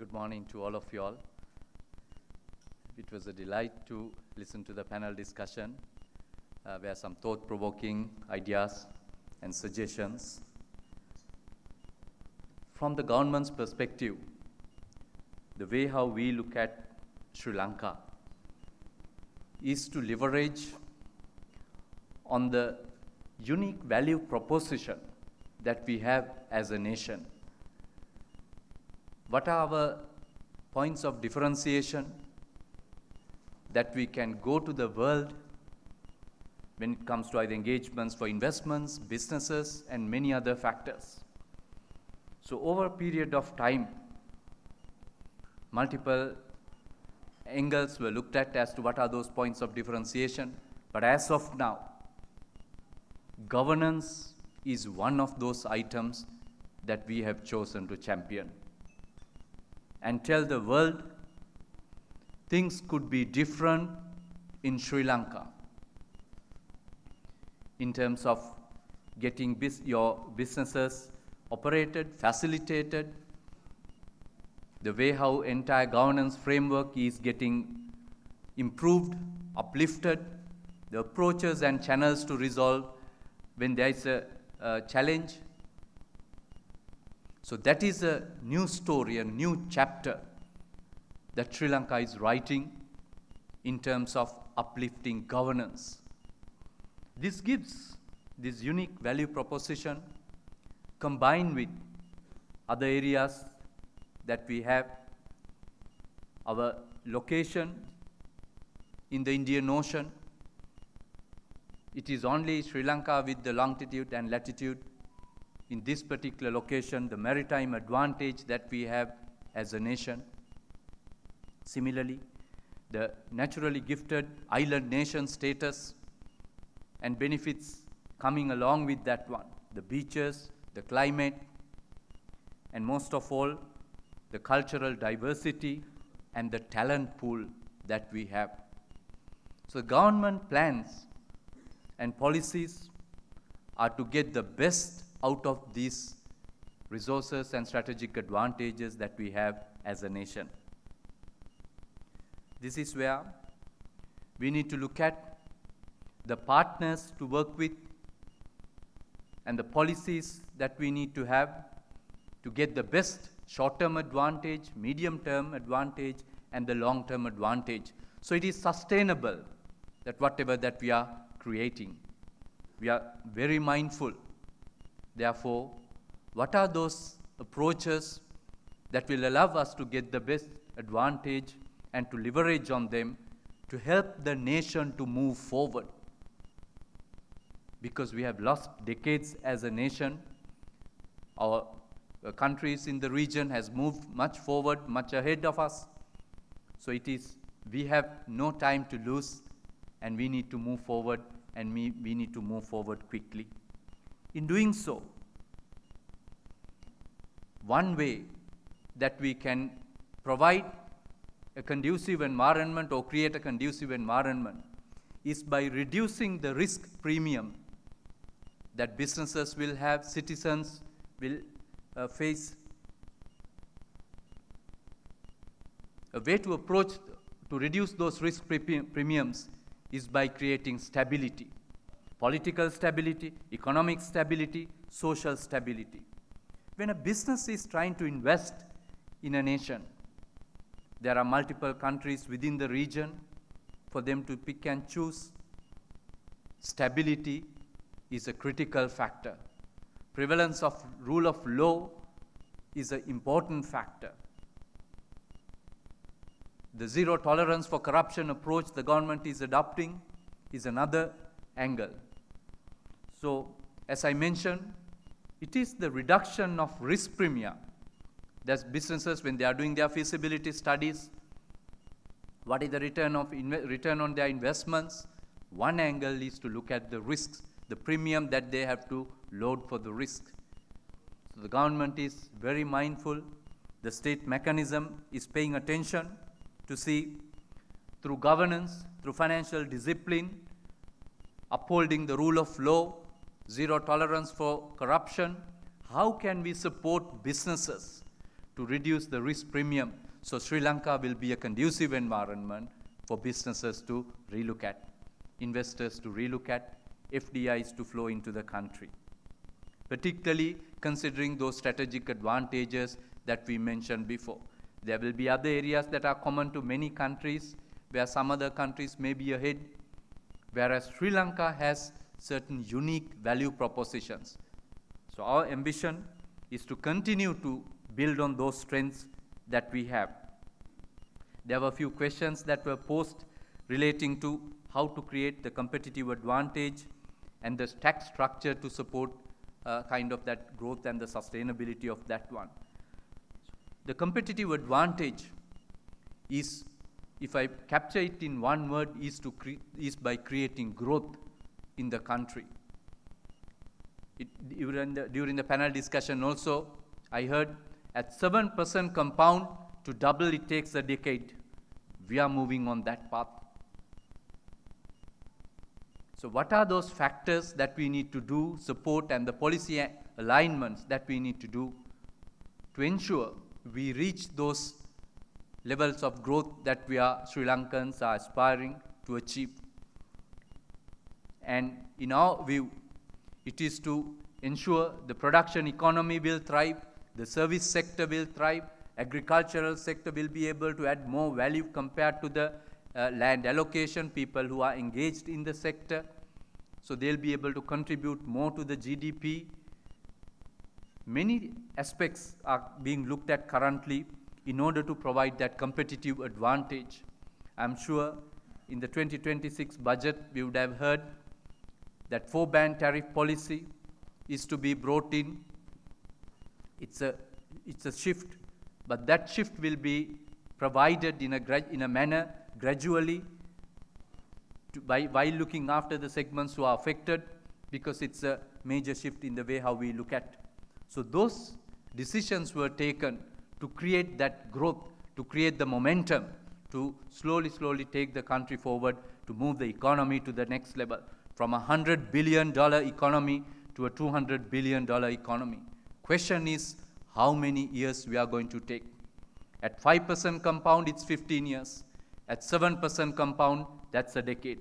Good morning to all of you all. It was a delight to listen to the panel discussion. Where some thought-provoking ideas and suggestions. From the government's perspective, the way how we look at Sri Lanka is to leverage on the unique value proposition that we have as a nation. What are our points of differentiation that we can go to the world when it comes to either engagements for investments, businesses, and many other factors. So over a period of time, multiple angles were looked at as to what are those points of differentiation. But as of now, governance is one of those items that we have chosen to champion. And tell the world things could be different in Sri Lanka in terms of getting your businesses operated, facilitated, the way how entire governance framework is getting improved, uplifted, the approaches and channels to resolve when there is a challenge. So that is a new story, a new chapter that Sri Lanka is writing in terms of uplifting governance. This gives this unique value proposition combined with other areas that we have. Our location in the Indian Ocean, it is only Sri Lanka with the longitude and latitude. In this particular location, the maritime advantage that we have as a nation. Similarly, the naturally gifted island nation status and benefits coming along with that one. The beaches, the climate, and most of all, the cultural diversity and the talent pool that we have. So government plans and policies are to get the best out of these resources and strategic advantages that we have as a nation. This is where we need to look at the partners to work with and the policies that we need to have to get the best short-term advantage, medium-term advantage, and the long-term advantage. So it is sustainable that whatever that we are creating. We are very mindful. Therefore, what are those approaches that will allow us to get the best advantage and to leverage on them to help the nation to move forward? Because we have lost decades as a nation. Our countries in the region has moved much forward, much ahead of us. So we have no time to lose, and we need to move forward, and we need to move forward quickly. In doing so, one way that we can provide a conducive environment or create a conducive environment is by reducing the risk premium that businesses will have, citizens will face. A way to approach to reduce those risk premiums is by creating stability. Political stability, economic stability, social stability. When a business is trying to invest in a nation, there are multiple countries within the region for them to pick and choose. Stability is a critical factor. Prevalence of rule of law is an important factor. The zero tolerance for corruption approach the government is adopting is another angle. So, as I mentioned, it is the reduction of risk premium that businesses, when they are doing their feasibility studies, what is the return on their investments? One angle is to look at the risks, the premium that they have to load for the risk. So the government is very mindful. The state mechanism is paying attention to see through governance, through financial discipline, upholding the rule of law, zero tolerance for corruption, how can we support businesses to reduce the risk premium, so Sri Lanka will be a conducive environment for businesses to relook at, investors to relook at, FDIs to flow into the country. Particularly considering those strategic advantages that we mentioned before. There will be other areas that are common to many countries, where some other countries may be ahead, whereas Sri Lanka has certain unique value propositions. So our ambition is to continue to build on those strengths that we have. There were a few questions that were posed relating to how to create the competitive advantage and the tax structure to support kind of that growth and the sustainability of that one. The competitive advantage is, if I capture it in one word, is by creating growth in the country. During the panel discussion also, I heard at 7% compound to double it takes a decade. We are moving on that path. So what are those factors that we need to do, support, and the policy alignments that we need to do to ensure we reach those levels of growth that Sri Lankans are aspiring to achieve? And in our view, it is to ensure the production economy will thrive, the service sector will thrive, agricultural sector will be able to add more value compared to the land allocation, people who are engaged in the sector. So they'll be able to contribute more to the GDP. Many aspects are being looked at currently in order to provide that competitive advantage. I'm sure in the 2026 budget, we would have heard that 4-band tariff policy is to be brought in. It's a shift, but that shift will be provided in a manner gradually while looking after the segments who are affected, because it's a major shift in the way how we look at. So those decisions were taken to create that growth, to create the momentum, to slowly take the country forward, to move the economy to the next level, from a $100 billion economy to a $200 billion economy. Question is, how many years we are going to take? At 5% compound, it's 15 years. At 7% compound, that's a decade.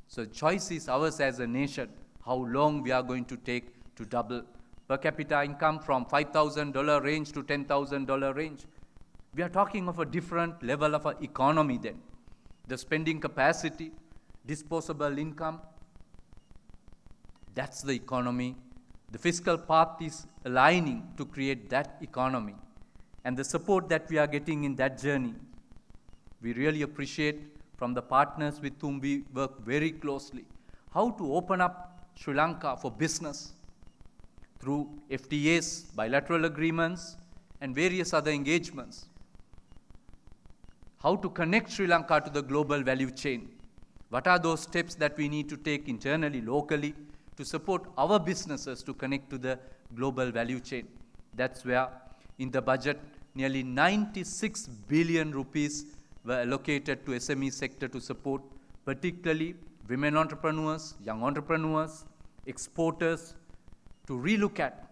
So choice is ours as a nation, how long we are going to take to double per capita income from $5,000 range to $10,000 range. We are talking of a different level of an economy then. The spending capacity, disposable income, that's the economy. The fiscal path is aligning to create that economy. And the support that we are getting in that journey, we really appreciate from the partners with whom we work very closely. How to open up Sri Lanka for business through FTAs, bilateral agreements, and various other engagements. How to connect Sri Lanka to the global value chain. What are those steps that we need to take internally, locally, to support our businesses to connect to the global value chain? That's where, in the budget, nearly 96 billion rupees were allocated to SME sector to support particularly women entrepreneurs, young entrepreneurs, exporters, to relook at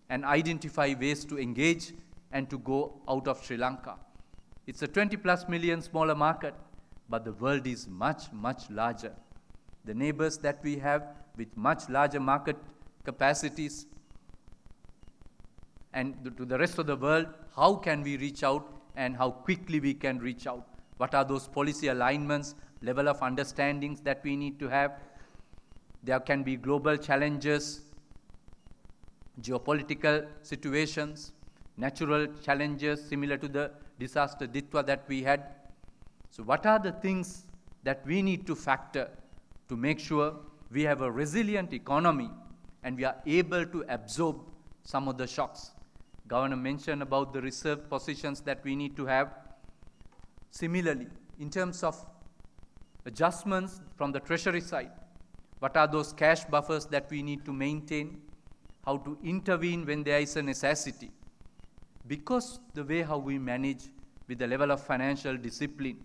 and identify ways to engage and to go out of Sri Lanka. It's a 20+ million smaller market, but the world is much larger. The neighbors that we have with much larger market capacities, and to the rest of the world, how can we reach out and how quickly we can reach out? What are those policy alignments, level of understandings that we need to have? There can be global challenges, geopolitical situations, natural challenges similar to the disaster Ditwa that we had. So what are the things that we need to factor to make sure we have a resilient economy and we are able to absorb some of the shocks? Governor mentioned about the reserve positions that we need to have. Similarly, in terms of adjustments from the treasury side, what are those cash buffers that we need to maintain? How to intervene when there is a necessity? Because the way how we manage with the level of financial discipline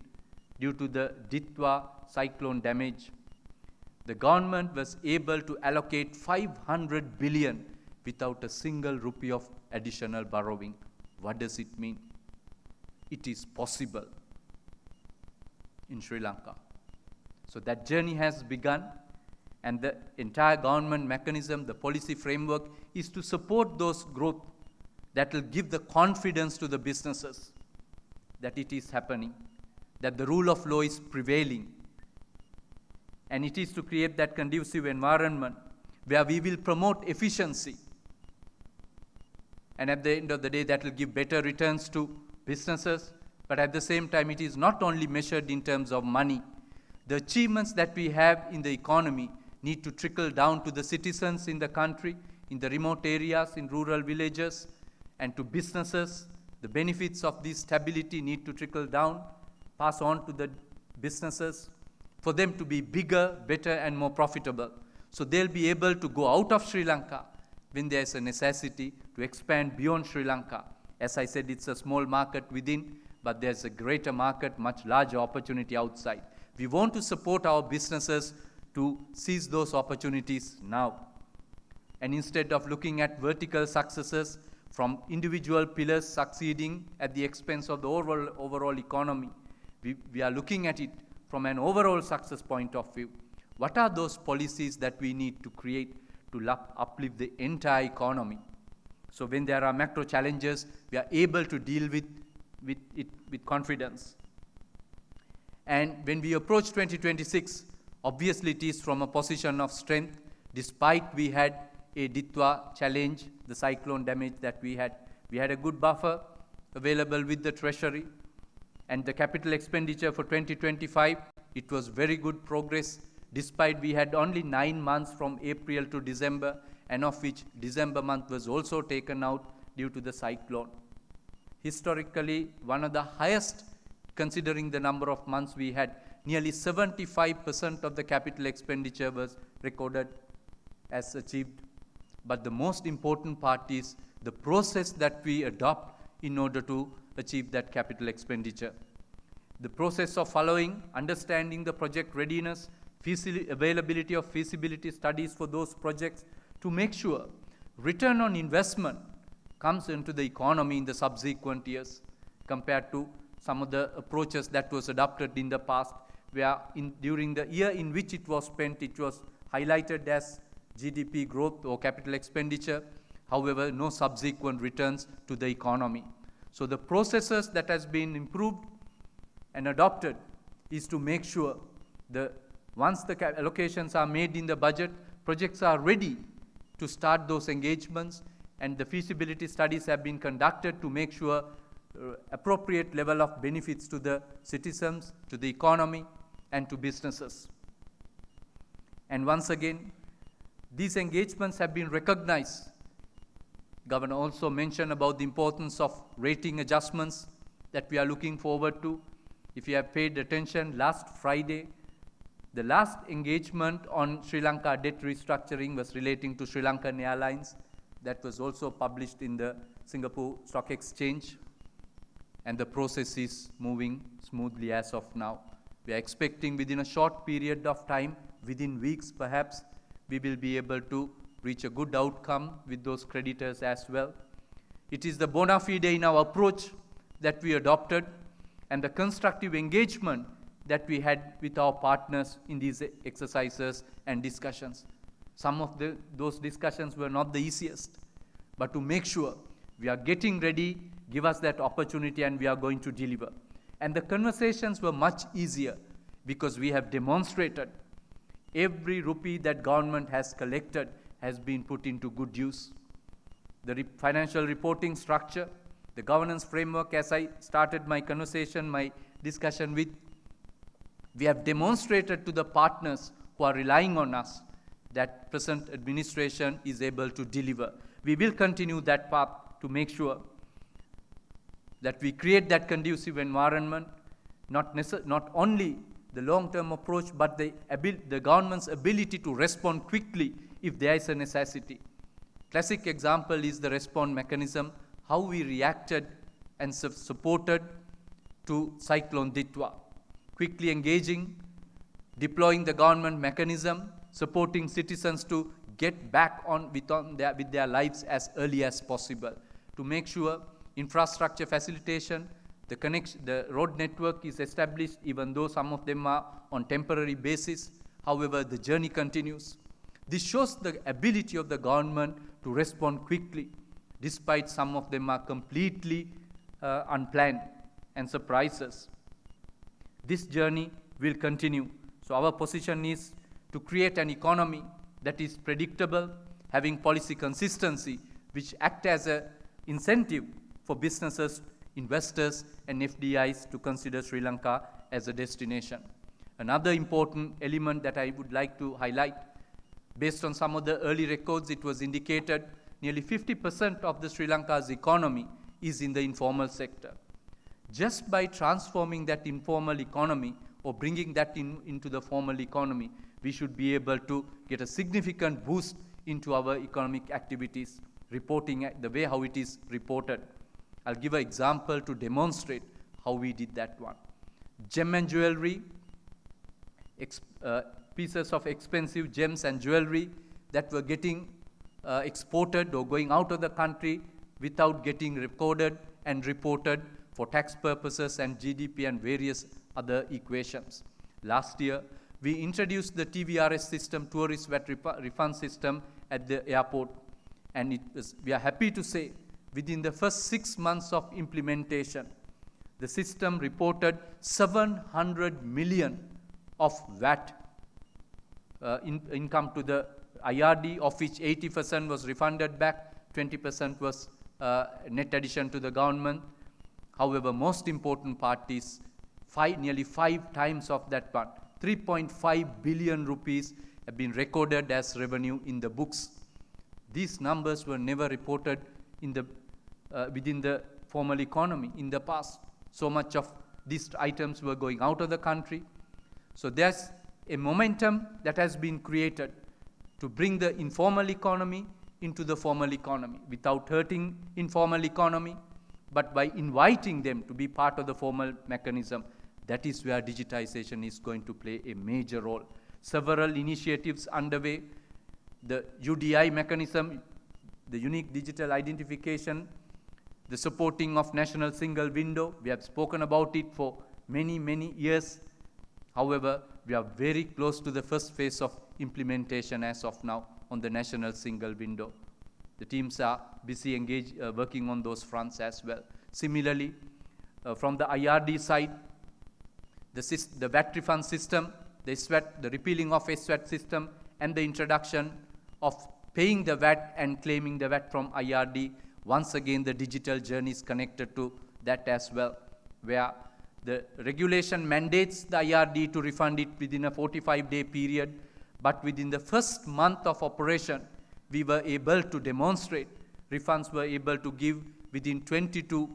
due to the Ditwa cyclone damage, the government was able to allocate 500 billion without a single rupee of additional borrowing. What does it mean? It is possible in Sri Lanka. So that journey has begun, and the entire government mechanism, the policy framework, is to support those growth that will give the confidence to the businesses that it is happening, that the rule of law is prevailing. And it is to create that conducive environment where we will promote efficiency. And at the end of the day, that will give better returns to businesses. But at the same time, it is not only measured in terms of money. The achievements that we have in the economy need to trickle down to the citizens in the country, in the remote areas, in rural villages, and to businesses. The benefits of this stability need to trickle down, pass on to the businesses, for them to be bigger, better, and more profitable. So they'll be able to go out of Sri Lanka when there's a necessity to expand beyond Sri Lanka. As I said, it's a small market within, but there's a greater market, much larger opportunity outside. We want to support our businesses to seize those opportunities now. And instead of looking at vertical successes from individual pillars succeeding at the expense of the overall economy, we are looking at it from an overall success point of view. What are those policies that we need to create to uplift the entire economy? So when there are macro challenges, we are able to deal with it with confidence. And when we approach 2026, obviously it is from a position of strength, despite we had a Ditwa challenge, the cyclone damage that we had. We had a good buffer available with the Treasury. And the capital expenditure for 2025, it was very good progress, despite we had only 9 months from April to December, and of which December month was also taken out due to the cyclone. Historically, one of the highest, considering the number of months we had, nearly 75% of the capital expenditure was recorded as achieved. But the most important part is the process that we adopt in order to achieve that capital expenditure. The process of following, understanding the project readiness, availability of feasibility studies for those projects to make sure return on investment comes into the economy in the subsequent years compared to some of the approaches that was adopted in the past, where during the year in which it was spent, it was highlighted as GDP growth or capital expenditure, however, no subsequent returns to the economy. So the processes that has been improved and adopted is to make sure once the allocations are made in the budget, projects are ready to start those engagements, and the feasibility studies have been conducted to make sure appropriate level of benefits to the citizens, to the economy, and to businesses. And once again, these engagements have been recognized. Governor also mentioned about the importance of rating adjustments that we are looking forward to. If you have paid attention, last Friday, the last engagement on Sri Lanka debt restructuring was relating to Sri Lankan Airlines. That was also published in the Singapore Stock Exchange. And the process is moving smoothly as of now. We are expecting within a short period of time, within weeks perhaps, we will be able to reach a good outcome with those creditors as well. It is the bona fide in our approach that we adopted, and the constructive engagement that we had with our partners in these exercises and discussions. Some of those discussions were not the easiest, but to make sure we are getting ready, give us that opportunity, and we are going to deliver. And the conversations were much easier because we have demonstrated every rupee that government has collected has been put into good use. The financial reporting structure, the governance framework, as I started my conversation, my discussion with, we have demonstrated to the partners who are relying on us that present administration is able to deliver. We will continue that path to make sure that we create that conducive environment, not only the long-term approach, but the government's ability to respond quickly if there is a necessity. Classic example is the response mechanism, how we reacted and supported to Cyclone Ditwa. Quickly engaging, deploying the government mechanism, supporting citizens to get back on with their lives as early as possible. to make sure infrastructure facilitation, the road network is established, even though some of them are on temporary basis. However, the journey continues. This shows the ability of the government to respond quickly, despite some of them are completely unplanned and surprises. This journey will continue. So our position is to create an economy that is predictable, having policy consistency, which act as an incentive for businesses, investors, and FDIs to consider Sri Lanka as a destination. Another important element that I would like to highlight, based on some of the early records, it was indicated nearly 50% of the Sri Lanka's economy is in the informal sector. Just by transforming that informal economy or bringing that into the formal economy, we should be able to get a significant boost into our economic activities, reporting the way how it is reported. I'll give an example to demonstrate how we did that one. Gem and jewelry, pieces of expensive gems and jewelry that were getting exported or going out of the country without getting recorded and reported for tax purposes and GDP and various other equations. Last year, we introduced the TVRS system, Tourist VAT Refund System, at the airport. And we are happy to say, within the first 6 months of implementation, the system reported 700 million of VAT income to the IRD, of which 80% was refunded back, 20% was net addition to the government. However, most important part is nearly 5 times of that one. 3.5 billion rupees have been recorded as revenue in the books. These numbers were never reported within the formal economy in the past. So much of these items were going out of the country. So there's a momentum that has been created to bring the informal economy into the formal economy without hurting informal economy, but by inviting them to be part of the formal mechanism. That is where digitization is going to play a major role. Several initiatives underway. The UDI mechanism, the unique digital identification, the supporting of national single window. We have spoken about it for many, many years. However, we are very close to the first phase of implementation as of now on the national single window. The teams are busy working on those fronts as well. Similarly, from the IRD side, the VAT refund system, the repealing of a SWAT system, and the introduction of paying the VAT and claiming the VAT from IRD. Once again, the digital journey is connected to that as well, where the regulation mandates the IRD to refund it within a 45-day period, but within the first month of operation, we were able to demonstrate refunds were able to give within 20 to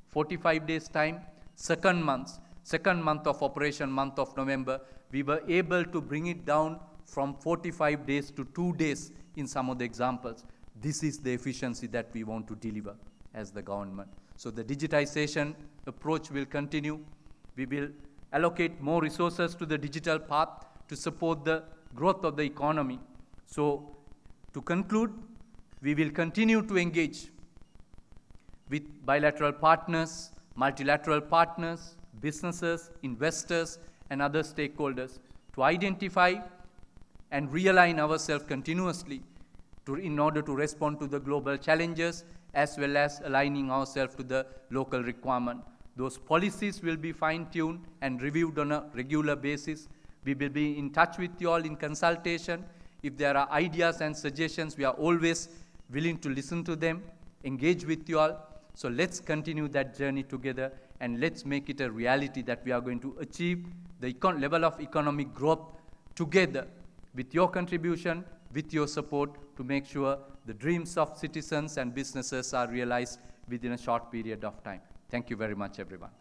45 days time. Second month of operation, month of November, we were able to bring it down from 45 days to 2 days in some of the examples. This is the efficiency that we want to deliver as the government. So the digitization approach will continue. We will allocate more resources to the digital path to support the growth of the economy. So to conclude, we will continue to engage with bilateral partners, multilateral partners, businesses, investors, and other stakeholders to identify and realign ourselves continuously in order to respond to the global challenges, as well as aligning ourselves to the local requirement. Those policies will be fine-tuned and reviewed on a regular basis. We will be in touch with you all in consultation. If there are ideas and suggestions, we are always willing to listen to them, engage with you all. So let's continue that journey together, and let's make it a reality that we are going to achieve the level of economic growth together with your contribution, with your support, to make sure the dreams of citizens and businesses are realized within a short period of time. Thank you very much, everyone.